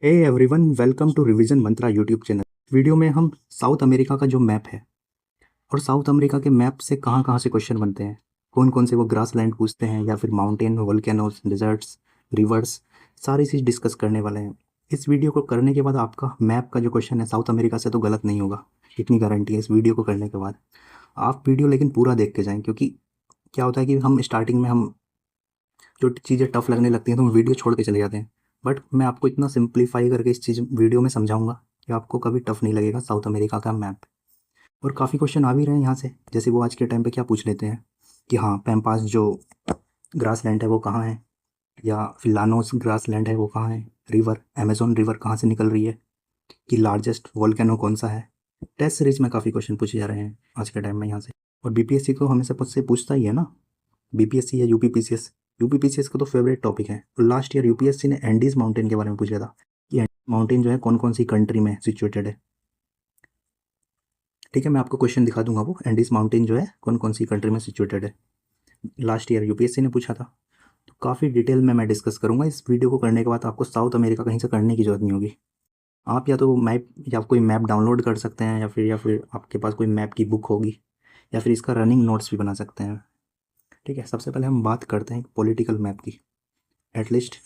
Hey everyone, welcome to Revision Mantra YouTube channel. Video में हम south America का जो मैप है और साउथ अमेरिका के मैप से कहाँ कहाँ से क्वेश्चन बनते हैं, कौन कौन से वो ग्रास लैंड पूछते हैं या फिर माउंटेन, वोल्केनोस, डिजर्ट्स, रिवर्स, सारी चीज़ डिस्कस करने वाले हैं। इस वीडियो को करने के बाद आपका मैप का जो क्वेश्चन है साउथ अमेरिका से तो गलत नहीं होगा, इतनी गारंटी है इस वीडियो को करने के बाद। आप वीडियो लेकिन पूरा देख के जाएँ, क्योंकि क्या होता है कि हम स्टार्टिंग में हम जो चीज़ें टफ लगने लगती हैं तो हम वीडियो छोड़ के चले जाते हैं। बट मैं आपको इतना सिंप्लीफाई करके इस चीज़ वीडियो में समझाऊंगा कि आपको कभी टफ नहीं लगेगा साउथ अमेरिका का मैप। और काफ़ी क्वेश्चन आ भी रहे हैं यहाँ से, जैसे वो आज के टाइम पे क्या पूछ लेते हैं कि हाँ, पैम्पास जो ग्रास लैंड है वो कहाँ है, या फिर लानोस ग्रास लैंड है वो कहाँ है, रिवर अमेजोन रिवर कहाँ से निकल रही है, कि लार्जेस्ट वोल्केनो कौन सा है। टेस्ट सीरीज में काफ़ी क्वेश्चन पूछे जा रहे हैं आज के टाइम में यहाँ से। और बीपीएससी तो हमेशा मुझसे पूछता ही है ना, बीपीएससी या यूपीपीसीएस। यूपीपीसीएस का तो फेवरेट टॉपिक है। लास्ट ईयर यूपीएससी ने एंडीज माउंटेन के बारे में पूछा था कि एंडीज माउंटेन जो है कौन कौन सी कंट्री में सिचुएटेड है। ठीक है, मैं आपको क्वेश्चन दिखा दूंगा, वो एंडीज माउंटेन जो है कौन कौन सी कंट्री में सिचुएटेड है। लास्ट ईयर यूपीएससी ने पूछा था। तो काफ़ी डिटेल में मैं डिस्कस करूंगा। इस वीडियो को करने के बाद आपको साउथ अमेरिका कहीं से करने की जरूरत नहीं होगी। आप या तो मैप या कोई मैप डाउनलोड कर सकते हैं, या फिर आपके पास कोई मैप की बुक होगी, या फिर इसका रनिंग नोट्स भी बना सकते हैं। ठीक है, सबसे पहले हम बात करते हैं पॉलिटिकल मैप की। एटलीस्ट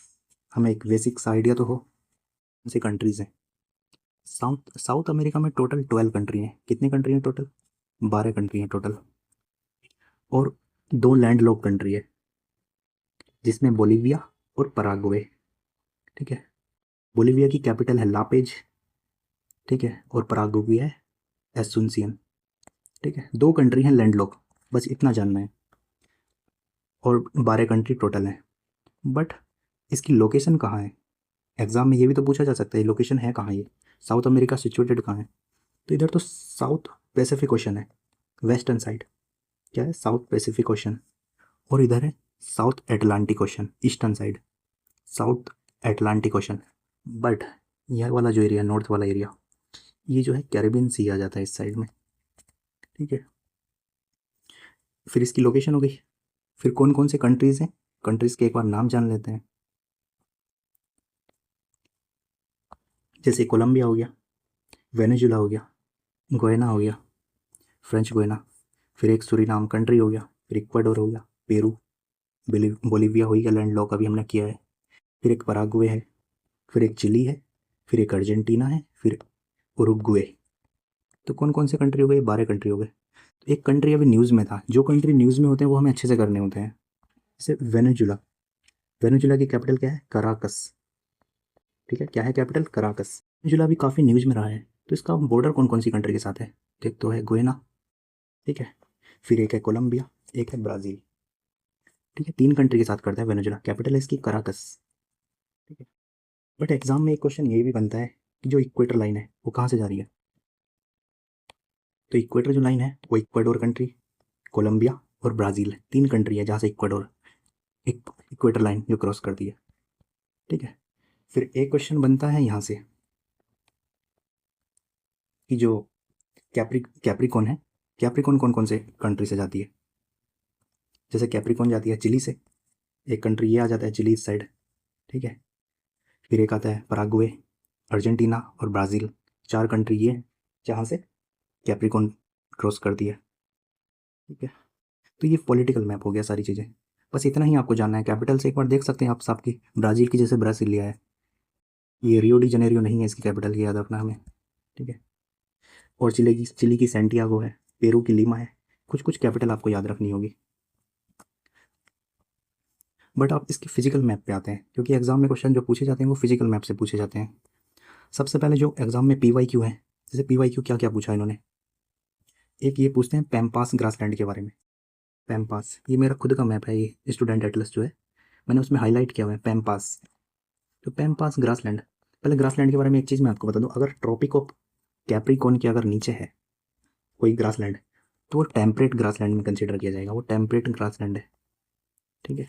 हमें एक बेसिक सा आइडिया तो हो कौन सी कंट्रीज़ हैं। साउथ साउथ अमेरिका में टोटल 12 कंट्री हैं। कितनी कंट्री हैं टोटल? 12 कंट्री हैं टोटल। और दो लैंड लॉक कंट्री है, जिसमें बोलीविया और पराग्वे। ठीक है, बोलीविया की कैपिटल है लापेज। ठीक है, और पराग्वे है एसुनसियन। ठीक है, दो कंट्री हैं लैंड लॉक, बस इतना जानना है। और 12 कंट्री टोटल हैं। बट इसकी लोकेशन कहाँ है? एग्जाम में ये भी तो पूछा जा सकता है, लोकेशन है कहाँ ये, साउथ अमेरिका सिचुएटेड कहाँ है? तो इधर तो साउथ पैसिफिक ओशन है, वेस्टर्न साइड। क्या है? South Pacific ocean. और इधर है south Atlantic ocean, eastern side, south Atlantic ocean. But यह वाला जो एरिया, नॉर्थ वाला एरिया, ये जो है कैरेबियन सी आ जाता है इस साइड में। ठीक है, फिर इसकी लोकेशन हो गई। फिर कौन कौन से कंट्रीज़ हैं, कंट्रीज़ के एक बार नाम जान लेते हैं। जैसे कोलंबिया हो गया, वेनेजुला हो गया, गोयना हो गया, फ्रेंच गोयना, फिर एक सूरीनाम कंट्री हो गया, फिर इक्वाडोर हो गया, पेरू, बोलीविया हो गया लैंड लॉक अभी हमने किया है, फिर एक पराग्वे है, फिर एक चिली है, फिर एक अर्जेंटीना है, फिर उरुग्वे। तो कौन कौन से कंट्री हो गए? 12 कंट्री हो गए। तो एक कंट्री अभी न्यूज़ में था, जो कंट्री न्यूज़ में होते हैं वो हमें अच्छे से करने होते हैं। जैसे वेनेजुला, वेनेजुला की कैपिटल क्या है? कराकस। ठीक है, क्या है कैपिटल? कराकस। वेनेजुला भी काफ़ी न्यूज़ में रहा है। तो इसका बॉर्डर कौन कौन सी कंट्री के साथ है? एक तो है गोयना। ठीक है, फिर एक है कोलंबिया, एक है ब्राज़ील। ठीक है, 3 कंट्री के साथ करता है वेनेजुला, कैपिटल है इसकी कराकस। ठीक है, बट एग्जाम में एक क्वेश्चन ये भी बनता है कि जो इक्वेटर लाइन है वो कहाँ से जा रही है। तो इक्वेटर जो लाइन है वो इक्वाडोर कंट्री, कोलंबिया और ब्राज़ील, 3 कंट्री है जहाँ से इक्वाडोर इक्वेटर लाइन जो क्रॉस करती है। ठीक है, फिर एक क्वेश्चन बनता है यहाँ से कि जो कैप्रिकॉन है, कैप्रिकॉन कौन कौन से कंट्री से जाती है। जैसे कैप्रिकॉन जाती है चिली से, एक कंट्री ये आ जाता है चिली इस साइड। ठीक है, फिर एक आता है पराग्वे, अर्जेंटीना और ब्राज़ील, 4 कंट्री ये हैं जहाँ से कैप्रिकॉन क्रॉस करती है। ठीक है, तो ये पॉलिटिकल मैप हो गया सारी चीज़ें। बस इतना ही आपको जानना है। कैपिटल से एक बार देख सकते हैं आप सबकी, ब्राज़ील की जैसे ब्रासिलिया है, ये रियो डी जनेरियो नहीं है इसकी कैपिटल, की याद रखना हमें। ठीक है, और चिली की सेंटियागो है, पेरू की लीमा है। कुछ कुछ कैपिटल आपको याद रखनी होगी। बट आप इसके फिजिकल मैप पे आते हैं, क्योंकि एग्जाम में क्वेश्चन जो पूछे जाते हैं वो फिजिकल मैप से पूछे जाते हैं। सबसे पहले जो एग्जाम में PYQ है, जैसे PYQ क्या क्या पूछा इन्होंने, एक ये पूछते हैं पैम्पास ग्रासलैंड के बारे में। पैम्पास, ये मेरा खुद का मैप है, ये स्टूडेंट एटलस जो है, मैंने उसमें हाईलाइट किया हुआ है पैम्पास। तो पैम्पास ग्रासलैंड, पहले ग्रासलैंड के बारे में एक चीज़ मैं आपको बता दूं, अगर ट्रॉपिक ऑफ कैप्रिकॉर्न के अगर नीचे है कोई ग्रासलैंड, तो वो टेम्परेट ग्रासलैंड में कंसिडर किया जाएगा, वो टेम्परेट ग्रासलैंड है। ठीक है,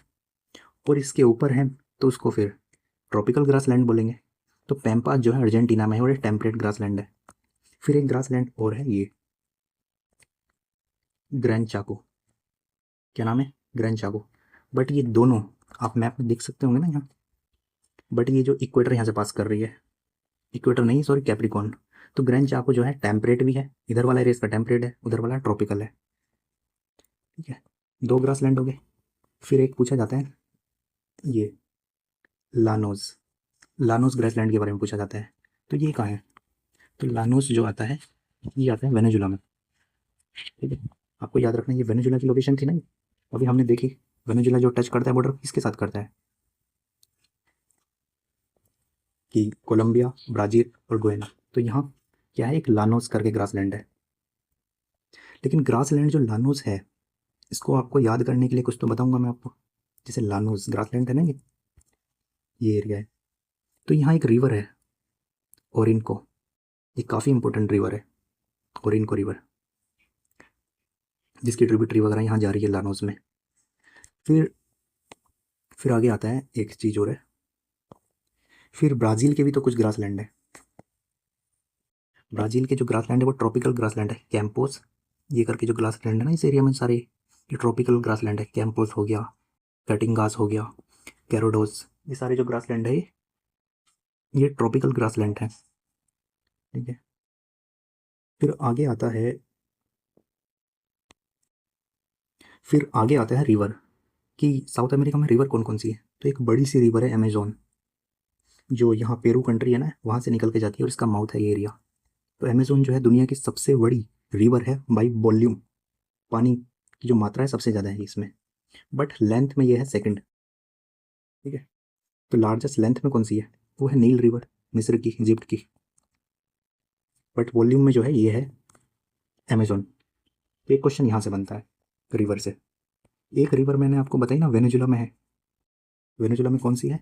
और इसके ऊपर है तो उसको फिर ट्रॉपिकल ग्रासलैंड बोलेंगे। तो पैम्पास जो है अर्जेंटीना में है और ये टेम्परेट ग्रासलैंड है। फिर एक ग्रासलैंड और है, ये ग्रैंड चाको। क्या नाम है? Grand Chacko. बट ये दोनों आप मैप में देख सकते होंगे ना यहाँ, बट ये जो इक्वेटर यहाँ से पास कर रही है, इक्वेटर नहीं, सॉरी, कैप्रिकॉर्न। तो ग्रैंड चाको जो है टेम्परेट भी है, इधर वाला एरिया इसका टेम्परेट है, उधर वाला ट्रॉपिकल है। ठीक है, दो ग्रास लैंड हो गए। फिर एक पूछा जाता है ये लानोस, लानोस ग्रासलैंड के बारे में पूछा जाता है। तो ये कहाँ है? तो लानोस जो आता है ये आता है वेनेजुला में। ठीक है, आपको याद रखना ये वेनेजुला की लोकेशन थी ना, अभी हमने देखी। वेनेजुला जो टच करता है बॉर्डर किसके साथ करता है? कि कोलंबिया, ब्राज़ील और गुयाना। तो यहाँ क्या है, एक लानोस करके ग्रासलैंड है। लेकिन ग्रासलैंड जो लानोस है, इसको आपको याद करने के लिए कुछ तो बताऊंगा मैं आपको। जैसे लानोस ग्रासलैंड है ना, ये एरिया है। तो यहाँ एक रिवर है ओरिनको, ये काफ़ी इंपॉर्टेंट रिवर है, ओरिनको रिवर, जिसकी ट्रिब्यूटरी वगैरह यहाँ जा रही है लानोस में। फिर फिर आगे आता है एक चीज़ और है, फिर ब्राज़ील के भी तो कुछ ग्रासलैंड है। ब्राज़ील के जो ग्रासलैंड है वो ट्रॉपिकल ग्रासलैंड है, कैंपोस ये करके जो ग्रासलैंड है ना इस एरिया में सारे, ये ट्रॉपिकल ग्रासलैंड है। कैंपोस हो गया, कैटिंगास हो गया, कैरोडोस, ये सारे जो ग्रासलैंड है ये ट्रॉपिकल ग्रासलैंड है। ठीक है, फिर आगे आता है, फिर आगे आता है रिवर, कि साउथ अमेरिका में रिवर कौन कौन सी है। तो एक बड़ी सी रिवर है अमेजोन, जो यहाँ पेरू कंट्री है ना, वहाँ से निकल के जाती है और इसका माउथ है ये एरिया। तो अमेजोन जो है दुनिया की सबसे बड़ी रिवर है बाई वॉल्यूम, पानी की जो मात्रा है सबसे ज़्यादा है इसमें, बट लेंथ में ये है सेकंड। ठीक है, तो लार्जेस्ट लेंथ में कौन सी है? वो है नील रिवर, मिस्र की, इजिप्ट की। बट वॉल्यूम में जो है ये है अमेजोन। तो एक क्वेश्चन यहाँ से बनता है रिवर से। एक रिवर मैंने आपको बताई ना वेनेजुला में है, वेनेजुला में कौन सी है?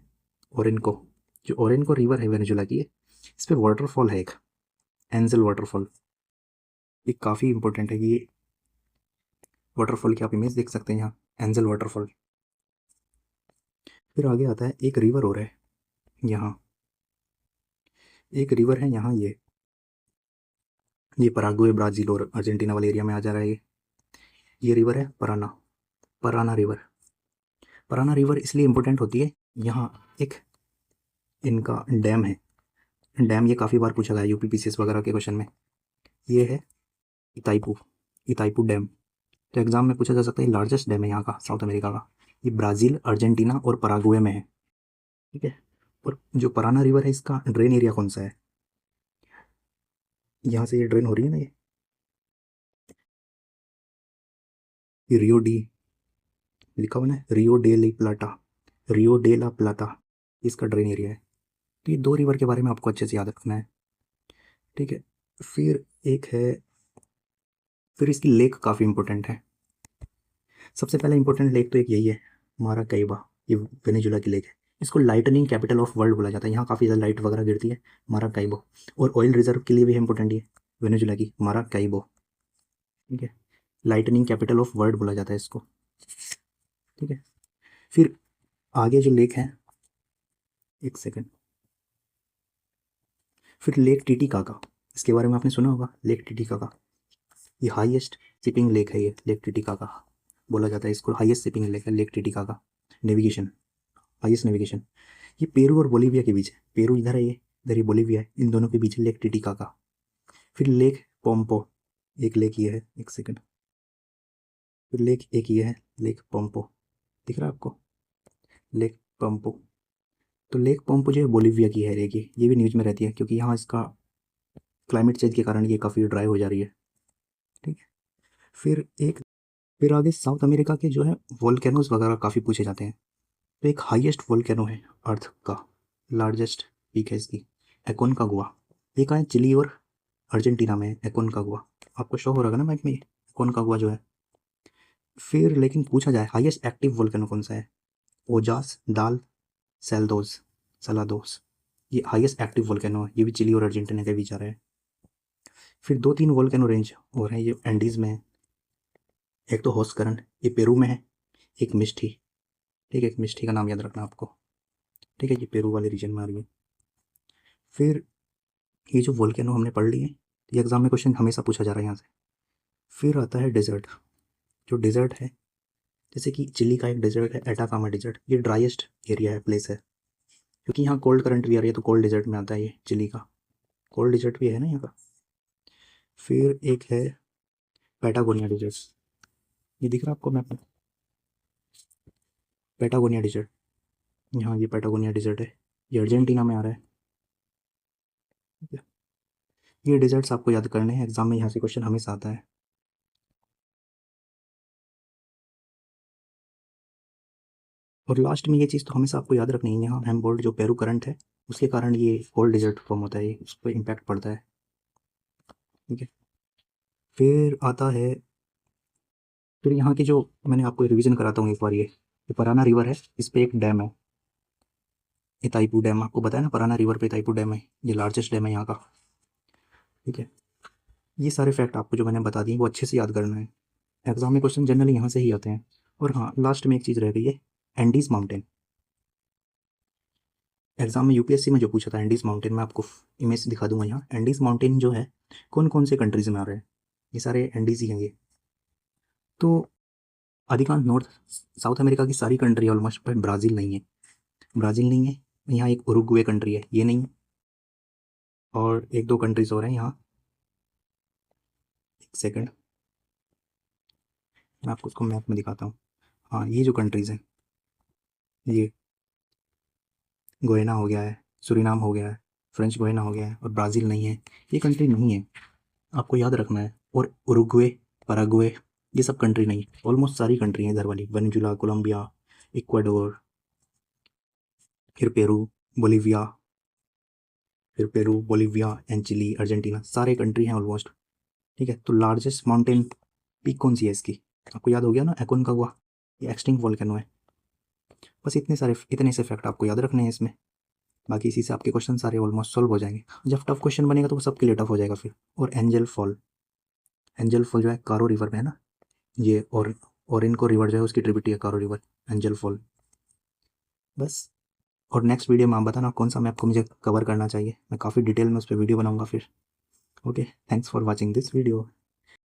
ओरिनको। जो ओरिनको रिवर है वेनेजुला की, इस पर वाटरफॉल है एक, एंजल वाटरफॉल। ये काफ़ी इंपॉर्टेंट है ये वाटरफॉल की, आप इमेज देख सकते हैं यहाँ, एंजल वाटरफॉल। फिर आगे आता है एक रिवर और है यहाँ, एक रिवर है यहाँ, ये पराग्वे, ब्राज़ील और अर्जेंटीना वाले एरिया में आ जा रहा है ये रिवर है पराना, पराना रिवर। पराना रिवर इसलिए इम्पोर्टेंट होती है, यहाँ एक इनका डैम है, डैम ये काफ़ी बार पूछा गया है यूपीपीसीएस वगैरह के क्वेश्चन में। ये है इताइपू, इताइपू डैम। तो एग्जाम में पूछा जा सकता है लार्जेस्ट डैम है यहाँ का, साउथ अमेरिका का। ये ब्राज़ील, अर्जेंटीना और पराग्वे में है। ठीक है, और जो पराना रिवर है इसका ड्रेन एरिया कौन सा है? यहाँ से ये ड्रेन हो रही है ना, ये रियो डी लिखा हुआ ना, रियो डे ली प्लाटा, रियो डे ला प्लाटा, इसका ड्रेन एरिया है। तो ये दो रिवर के बारे में आपको अच्छे से याद रखना है। ठीक है, फिर एक है, फिर इसकी लेक काफ़ी इंपॉर्टेंट है। सबसे पहले इंपॉर्टेंट लेक तो एक यही है, माराकैबा, ये वेनेजुला की लेक है। इसको लाइटनिंग कैपिटल ऑफ वर्ल्ड बोला जाता है, यहाँ काफ़ी ज़्यादा लाइट वगैरह गिरती है, माराकैबो। और ऑयल रिजर्व के लिए भी इंपॉर्टेंट ये वेनेजुला की माराकैबो। ठीक है, लाइटनिंग कैपिटल ऑफ वर्ल्ड बोला जाता है इसको। ठीक है, फिर आगे जो लेक है, एक सेकेंड, फिर लेक टिटिकाका, इसके बारे में आपने सुना होगा, लेक टिटिकाका। ये हाईएस्ट शिपिंग लेक है, ये लेक टिटिकाका बोला जाता है इसको, हाईएस्ट शिपिंग लेक है lake Titicaca. Navigation, highest navigation. ये पेरू और बोलीविया के बीच है, पेरू इधर है, ये इधर ही बोलीविया है, इन दोनों के बीच है लेक टिटिकाका। फिर लेक पोम्पो, एक लेक ये है, एक सेकेंड, फिर लेक एक ये है, लेक पोम्पो, दिख रहा है आपको, लेक पोम्पो। तो लेक पोम्पो जो है बोलीविया की है ये भी न्यूज़ में रहती है, क्योंकि यहाँ इसका क्लाइमेट चेंज के कारण ये काफ़ी ड्राई हो जा रही है। ठीक है, फिर एक, फिर आगे साउथ अमेरिका के जो है वोल्केनोज वगैरह काफ़ी पूछे जाते हैं। तो एक हाईएस्ट वोल्केनो है अर्थ का, लार्जेस्ट पीक है इसकी, एकोनकागुआ। ये कहाँ है? चिली और अर्जेंटीना में है एकोनकागुआ, आपको शो हो रहा है ना मैप में, एकोनकागुआ जो है। फिर लेकिन पूछा जाए हाईएस्ट एक्टिव वोल्केनो कौन सा है? ओजास, दाल, सेल्दोस, सलादोस, ये हाईएस्ट एक्टिव वोल्केनो है, ये भी चिली और अर्जेंटीना के बीच आ रहा है। फिर दो तीन वोल्केनो रेंज और हैं, ये एंडीज़ में है। एक तो होस्करन, ये पेरू में है, एक मिष्टी। ठीक है, एक मिष्टी का नाम याद रखना आपको। ठीक है, ये पेरू वाले रीजन में आ रही है। फिर ये जो वोल्केनो हमने पढ़ लिए, ये एग्जाम में क्वेश्चन हमेशा पूछा जा रहा है यहाँ से। फिर आता है डेजर्ट, जो डेजर्ट है, जैसे कि चिली का एक डेजर्ट है एटाकामा डेजर्ट, ये ड्राइएस्ट एरिया है, प्लेस है, क्योंकि यहाँ कोल्ड करंट भी आ रही है, तो कोल्ड डेजर्ट में आता है ये चिली का। कोल्ड डिजर्ट भी है ना यहाँ का। फिर एक है पैटागोनिया डिजर्ट, ये दिख रहा है आपको मैप में, पैटागोनिया डिजर्ट। यहाँ ये पैटागोनिया डिजर्ट है, ये अर्जेंटीना में आ रहा है। ठीक है? ये डिजर्ट्स आपको याद करने हैं, एग्जाम में यहाँ से क्वेश्चन हमेशा आता है। और लास्ट में ये चीज़ तो हमेशा आपको याद रखनी है, यहाँ हेम्बोल्ट जो पेरू करंट है उसके कारण ये कोल्ड डिजर्ट फॉर्म होता है, ये उस पर इम्पैक्ट पड़ता है। ठीक है, फिर आता है, फिर यहाँ की जो मैंने आपको रिवीजन कराता हूँ एक बार, ये पराना रिवर है, इस पे एक डैम है, इताईपू डैम, आपको बताया ना पराना रिवर पे इताईपू डैम है, ये लार्जेस्ट डैम है यहाँ का। ठीक है, ये सारे फैक्ट आपको जो मैंने बता दिए वो अच्छे से याद करना है, एग्जाम में क्वेश्चन जनरली यहाँ से ही आते हैं। और हाँ, लास्ट में एक चीज़ रह गई है, एंडीज माउंटेन। एग्जाम में यूपीएससी में जो पूछा था एंडीज माउंटेन, मैं आपको इमेज दिखा दूंगा यहाँ। एंडीज माउंटेन जो है कौन कौन से कंट्रीज में आ रहे हैं, ये सारे एंडीज ही हैं ये। तो अधिकांश नॉर्थ साउथ अमेरिका की सारी कंट्री ऑलमोस्ट, पर ब्राज़ील नहीं है, ब्राज़ील नहीं है। यहाँ एक उरुग्वे कंट्री है, ये नहीं है। और एक दो कंट्रीज और हैं यहाँ, एक सेकंड मैं आपको उसको मैप में दिखाता हूँ। हाँ, ये जो कंट्रीज़ हैं, ये गोयना हो गया है, सुरीनाम हो गया है, फ्रेंच गोयना हो गया है, और ब्राज़ील नहीं है, ये कंट्री नहीं है, आपको याद रखना है। और उरुग्वे, पैराग्वे, ये सब कंट्री नहीं, ऑलमोस्ट सारी कंट्री हैं इधर वाली, वेनेजुला, कोलंबिया, इक्वाडोर, फिर पेरू, बोलीविया, फिर Peru, Bolivia and Chile, Argentina, सारे कंट्री हैं ऑलमोस्ट। ठीक है, तो लार्जेस्ट माउंटेन पीक कौन सी है इसकी, आपको याद हो गया ना, एकोनकागुआ, ये एक्सटिंक्ट वोल्केनो है। बस इतने से फैक्ट आपको याद रखने हैं इसमें, बाकी इसी से आपके क्वेश्चन सारे ऑलमोस्ट सॉल्व हो जाएंगे। जब टफ क्वेश्चन बनेगा तो वो सबके लिए टफ हो जाएगा फिर। और एंजल फॉल जो है कारो रिवर में है ना, ये, और इनको रिवर जो है उसकी ट्रिब्यूटरी है कारो रिवर, एंजल फॉल। बस, और नेक्स्ट वीडियो में आप बताना कौन सा मैप को मुझे कवर करना चाहिए, मैं काफ़ी डिटेल में उस पर वीडियो बनाऊंगा फिर। Okay, thanks for watching this video.